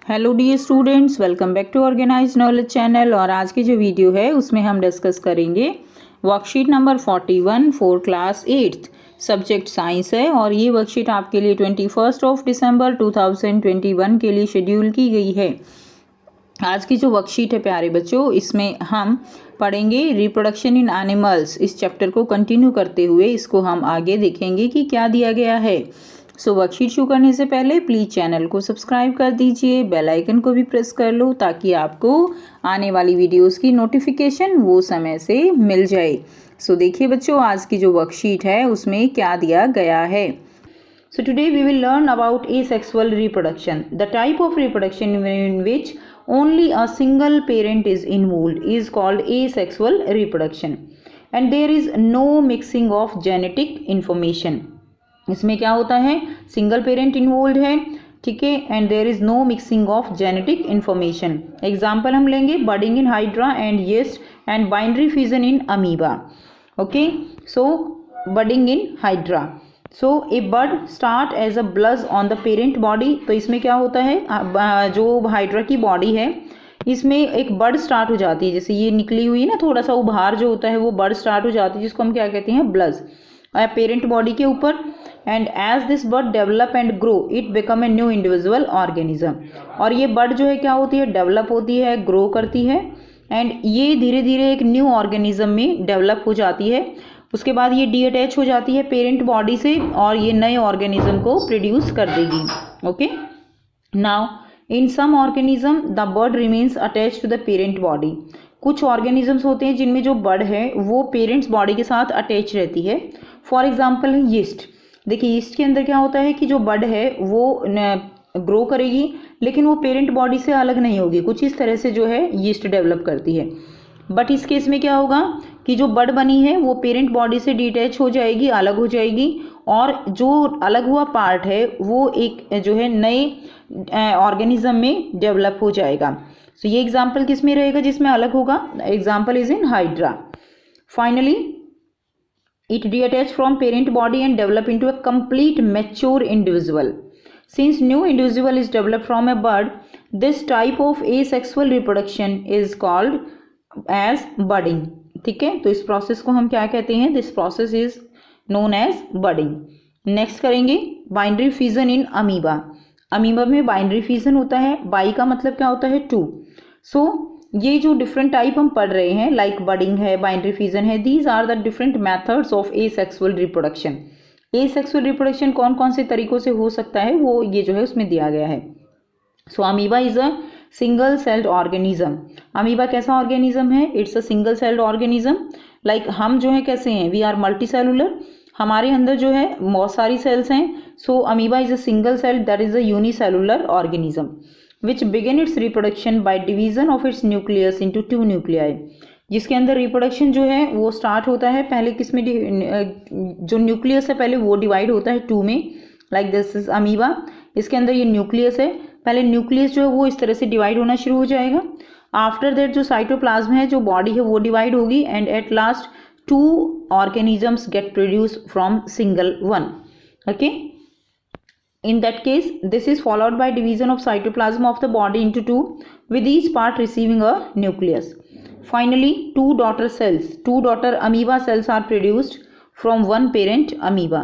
Hello dear students, welcome back to Organised Knowledge channel. और आज की जो वीडियो है उसमें हम डिस्कस करेंगे worksheet number 41 for class 8th, subject science है। और ये वर्कशीट आपके लिए 21 दिसंबर 2021 के लिए शेड्यूल की गई है। आज की जो वर्कशीट है प्यारे बच्चों, इसमें हम पढ़ेंगे रिप्रोडक्शन इन एनिमल्स। इस चैप्टर को कंटिन्यू करते हुए इसको हम आगे देखेंगे कि क्या दिया गया है। सो वर्कशीट शुरू करने से पहले प्लीज़ चैनल को सब्सक्राइब कर दीजिए, बेल आइकन को भी प्रेस कर लो ताकि आपको आने वाली वीडियोस की नोटिफिकेशन वो समय से मिल जाए। सो देखिए बच्चों, आज की जो वर्कशीट है उसमें क्या दिया गया है। So today we will learn about asexual reproduction. The type of reproduction in which only a single parent is involved is called asexual reproduction. And there is no mixing of genetic information. इसमें क्या होता है, single parent involve है, ठीक है, and there is no mixing of genetic information. Example हम लेंगे budding in hydra and yeast and binary fusion in amoeba. Okay, so budding in hydra, so a bud start as a bulge on the parent body. तो इसमें क्या होता है, जो hydra की body है इसमें एक बड स्टार्ट हो जाती है, जैसे ये निकली हुई है ना, थोड़ा सा उभार जो होता है वो बड स्टार्ट हो जाती है, जिसको हम क्या कहते हैं, ब्लज, पेरेंट बॉडी के ऊपर। And as this bud develop and grow it become a new individual organism. और ये बर्ड जो है क्या होती है, डेवलप होती है, ग्रो करती है, एंड ये धीरे धीरे एक न्यू ऑर्गेनिज्म में डेवलप हो जाती है। उसके बाद ये डी अटैच हो जाती है पेरेंट बॉडी से और ये नए ऑर्गेनिज्म को प्रोड्यूस कर देगी। Okay, now in some organism the bud remains attach to the parent body. कुछ ऑर्गेनिजम्स होते हैं जिनमें जो बर्ड है वो पेरेंट्स बॉडी के साथ अटैच रहती है। फॉर एग्जाम्पल है यीस्ट। देखिए यीस्ट के अंदर क्या होता है कि जो बर्ड है वो ग्रो करेगी लेकिन वो पेरेंट बॉडी से अलग नहीं होगी, कुछ इस तरह से जो है यीस्ट डेवलप करती है। बट इस केस में क्या होगा कि जो बर्ड बनी है वो पेरेंट बॉडी से डिटैच हो जाएगी, अलग हो जाएगी, और जो अलग हुआ पार्ट है वो एक जो है नए ऑर्गेनिज्म में डेवलप हो जाएगा। सो ये एग्जाम्पल किस में रहेगा, जिसमें अलग होगा, example is in hydra. Finally it detach from parent body and develop into a complete mature individual. Since new individual is developed from a bird, this type of asexual reproduction is called as budding. ठीक है, तो इस process को हम क्या कहते हैं, this process is known as budding. Next करेंगे binary fusion in amoeba. Amoeba में बाइनरी फ्यूजन होता है, बाई का मतलब क्या होता है, टू। सो ये जो डिफरेंट टाइप हम पढ़ रहे हैं, लाइक बडिंग है, बाइनरी फ्यूजन है, these are the different methods of asexual reproduction. Asexual reproduction कौन कौन से तरीकों से हो सकता है वो ये जो है उसमें दिया गया है। So amoeba is a single celled organism. Amoeba कैसा ऑर्गेनिज्म है, it's a single celled organism. Like हम जो है कैसे हैं, वी आर मल्टी सेलुलर, हमारे अंदर जो है बहुत सारी सेल्स हैं। So amoeba is a single celled, that is a unicellular organism which begin its reproduction by division of its nucleus into two nuclei। जिसके अंदर रिप्रोडक्शन जो है वो स्टार्ट होता है पहले किसमें, जो न्यूक्लियस है पहले वो डिवाइड होता है टू में, लाइक दिस इज अमीबा। इसके अंदर ये न्यूक्लियस है, पहले न्यूक्लियस जो है वो इस तरह से डिवाइड होना शुरू हो जाएगा। आफ्टर दैट जो साइटोप्लाज्म है, जो बॉडी है वो डिवाइड होगी, and at last two organisms get produce from single one. Okay, in that case this is followed by division of cytoplasm of the body into two, with each part receiving a nucleus. Finally two daughter amoeba cells are produced from one parent amoeba.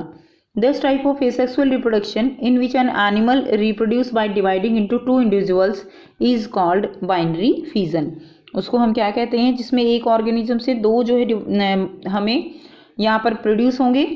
This type of asexual reproduction in which an animal reproduces by dividing into two individuals is called binary fission. उसको हम क्या कहते हैं, जिसमें एक organism से दो जो है हमें यहाँ पर प्रोड्यूस होंगे।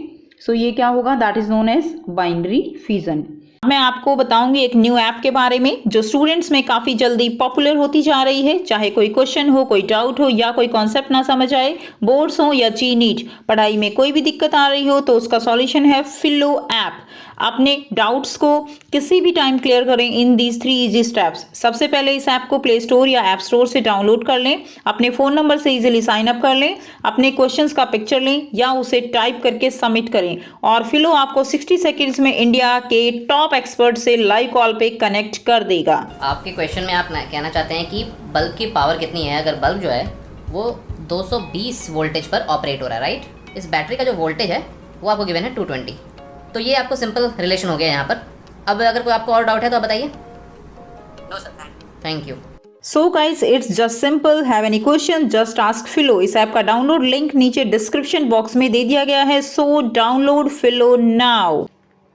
सो ये क्या होगा, that is known as binary fusion. मैं आपको बताऊंगी एक न्यू ऐप के बारे में जो स्टूडेंट्स में काफ़ी जल्दी पॉपुलर होती जा रही है। चाहे कोई क्वेश्चन हो, कोई डाउट हो या कोई कॉन्सेप्ट ना समझ आए, बोर्ड्स हो या जी नीट, पढ़ाई में कोई भी दिक्कत आ रही हो तो उसका सॉल्यूशन है फिलो ऐप। अपने डाउट्स को किसी भी टाइम क्लियर करें इन दीज 3 इजी स्टेप्स। सबसे पहले इस ऐप को प्ले स्टोर या ऐप स्टोर से डाउनलोड कर लें, अपने फ़ोन नंबर से इजीली साइन अप कर लें, अपने क्वेश्चंस का पिक्चर लें या उसे टाइप करके सबमिट करें, और फिलो आपको 60 सेकेंड्स में इंडिया के टॉप एक्सपर्ट से लाइव कॉल पे कनेक्ट कर देगा। आपके क्वेश्चन में आप कहना चाहते हैं कि बल्ब की पावर कितनी है। अगर बल्ब जो है वो 220 वोल्टेज पर ऑपरेट हो रहा है, राइट, इस बैटरी का जो वोल्टेज है वो आपको गिवन है 220। तो ये आपको सिंपल रिलेशन हो गया यहाँ पर। अब अगर कोई आपको और डाउट है तो आप बताइए। No sir, thank you. So guys it's just simple. Have any question just ask Filo. इस ऐप का डाउनलोड लिंक नीचे डिस्क्रिप्शन बॉक्स में दे दिया गया है, सो डाउनलोड फिलो नाउ।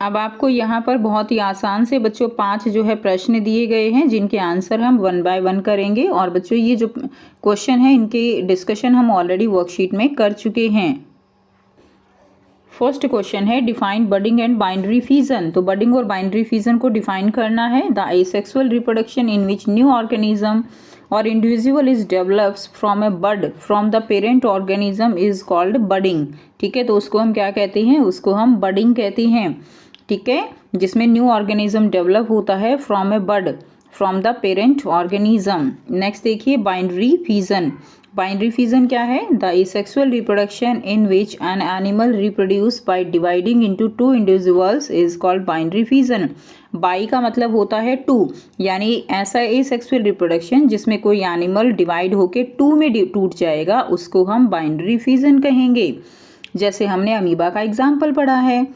अब आपको यहाँ पर बहुत ही आसान से बच्चों 5 जो है प्रश्न दिए गए हैं, जिनके आंसर हम 1 बाय 1 करेंगे। और बच्चों ये जो क्वेश्चन है इनके डिस्कशन हम ऑलरेडी वर्कशीट में कर चुके हैं। फर्स्ट क्वेश्चन है define budding and binary fission. तो बडिंग और बाइनरी फिजन को डिफाइन करना है। The asexual reproduction in which new organism और individual is develops from a bud from the parent organism is called budding. ठीक है, तो उसको हम क्या कहते हैं, उसको हम बडिंग कहते हैं। ठीक है, जिसमें न्यू ऑर्गेनिज्म डेवलप होता है from a bud from the parent organism. Next देखिए बाइनरी फिजन। बाइनरी फिजन क्या है? The asexual reproduction in which an animal reproduce by dividing into 2 individuals is called binary fission. Bi का मतलब होता है 2, यानी ऐसा एसेक्सुअल रिप्रोडक्शन जिसमें कोई एनिमल डिवाइड होके 2 में टूट जाएगा, उसको हम बाइनरी फिजन कहेंगे। जैसे हमने अमीबा का एग्जाम्पल पढ़ा है।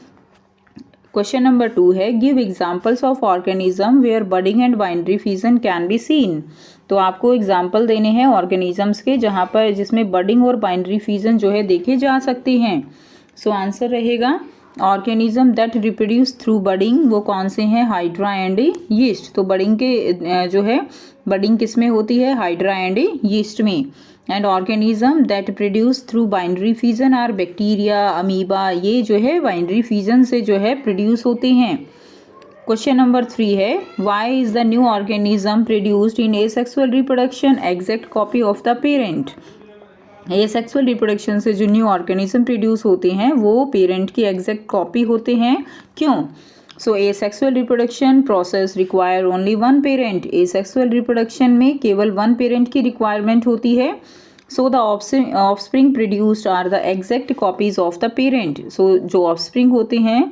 क्वेश्चन नंबर 2 है give examples of organism where budding and binary fission can be seen. तो आपको एग्जाम्पल देने हैं ऑर्गेनिजम्स के जहाँ पर जिसमें बडिंग और बाइनरी फिजन जो है देखे जा सकते हैं। सो आंसर रहेगा organism that reproduce through budding. वो कौन से हैं? Hydra and yeast. तो बडिंग के जो है बडिंग किस में होती है? हाइड्रा एंड यीस्ट में। And organism that produce through binary fission are bacteria, amoeba, ये जो है बाइनरी फिजन से जो है प्रोड्यूस होते हैं। क्वेश्चन नंबर 3 है why is the new organism produced in asexual reproduction exact copy of the parent. Asexual reproduction से जो न्यू ऑर्गेनिज्म प्रोड्यूस होते हैं वो पेरेंट की एग्जैक्ट कॉपी होते हैं। क्यों? So asexual reproduction process require only 1 parent. Asexual reproduction में केवल 1 पेरेंट की रिक्वायरमेंट होती है। So the offspring produced are the exact copies of the parent. So जो ऑफस्प्रिंग होते हैं,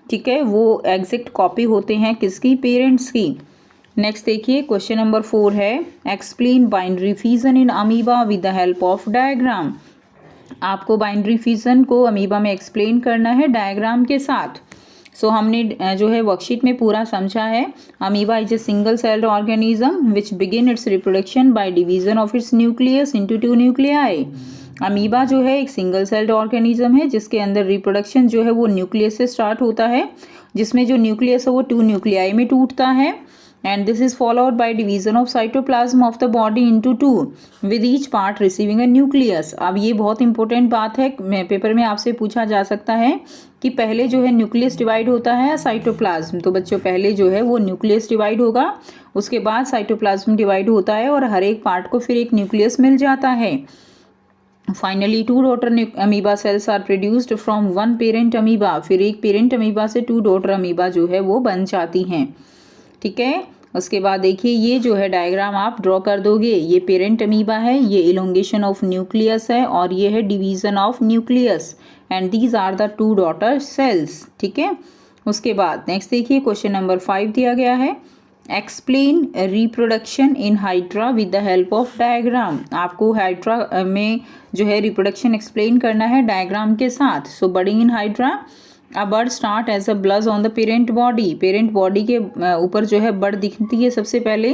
ठीक है, वो एग्जैक्ट कॉपी होते हैं किसकी? पेरेंट्स की। नेक्स्ट देखिए क्वेश्चन नंबर 4 है explain binary fission in amoeba with the help of diagram. आपको बाइनरी फिजन को अमीबा में एक्सप्लेन करना है डायग्राम के साथ। सो हमने जो है वर्कशीट में पूरा समझा है। Amoeba is a single celled organism which begin it's reproduction by division of its nucleus into 2 nuclei. Amoeba जो है एक सिंगल सेल्ड ऑर्गेनिज्म है जिसके अंदर रिप्रोडक्शन जो है वो न्यूक्लियस से स्टार्ट होता है, जिसमें जो न्यूक्लियस है वो 2 न्यूक्लियाई में टूटता है। And this is followed by division of cytoplasm of the body into 2 with each part receiving a nucleus. अब ये बहुत इंपॉर्टेंट बात है, पेपर में आपसे पूछा जा सकता है कि पहले जो है न्यूक्लियस डिवाइड होता है साइटोप्लाज्म। तो बच्चों पहले जो है वो न्यूक्लियस डिवाइड होगा, उसके बाद साइटोप्लाज्म डिवाइड होता है और हर एक पार्ट को फिर एक न्यूक्लियस मिल जाता है। Finally 2 daughter amoeba cells are produced from 1 parent amoeba. फिर एक पेरेंट अमीबा से 2 डॉटर अमीबा जो है वो बन जाती हैं। ठीक है, उसके बाद देखिए ये जो है डायग्राम आप ड्रॉ कर दोगे। ये पेरेंट अमीबा है, ये इलोंगेशन ऑफ न्यूक्लियस है और ये है division of nucleus and these are the 2 daughter cells. ठीक है, उसके बाद नेक्स्ट देखिए क्वेश्चन नंबर 5 दिया गया है explain reproduction in hydra with the help of diagram. आपको हाइड्रा में जो है रिप्रोडक्शन एक्सप्लेन करना है डायग्राम के साथ। So budding in hydra a bud start as a bulge on the parent body. Parent body के ऊपर जो है बर्ड दिखती है सबसे पहले।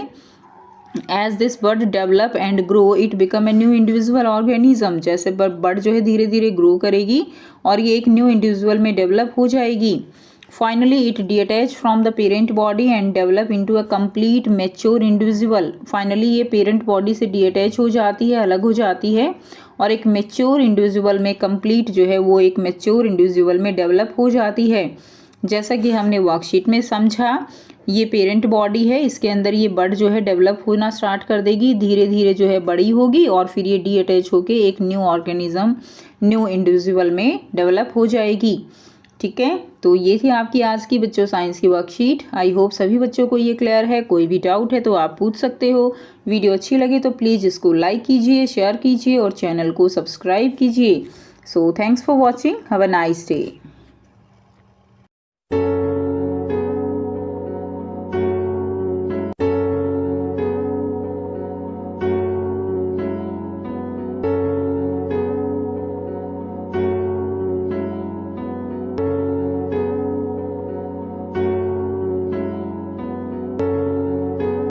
As this bud develop and grow it become a new individual organism. जैसे बर्ड जो है धीरे धीरे ग्रो करेगी और ये एक न्यू इंडिविजुअल में डेवलप हो जाएगी। Finally it detach from the parent body and develop into a complete mature individual. Finally ये पेरेंट बॉडी से डिअटैच हो जाती है, अलग हो जाती है और एक मैच्योर इंडिविजुअल में कंप्लीट जो है वो एक मैच्योर इंडिविजुअल में डेवलप हो जाती है। जैसा कि हमने वर्कशीट में समझा, ये पेरेंट बॉडी है, इसके अंदर ये बर्ड जो है डेवलप होना स्टार्ट कर देगी, धीरे धीरे जो है बड़ी होगी और फिर ये डिअटैच होके एक न्यू ऑर्गेनिज्म, न्यू इंडिविजुअल में डेवलप हो जाएगी। ठीक है, तो ये थी आपकी आज की बच्चों साइंस की वर्कशीट। आई होप सभी बच्चों को ये क्लियर है। कोई भी डाउट है तो आप पूछ सकते हो। वीडियो अच्छी लगे तो प्लीज़ इसको लाइक कीजिए, शेयर कीजिए और चैनल को सब्सक्राइब कीजिए। So thanks for watching, have a nice day.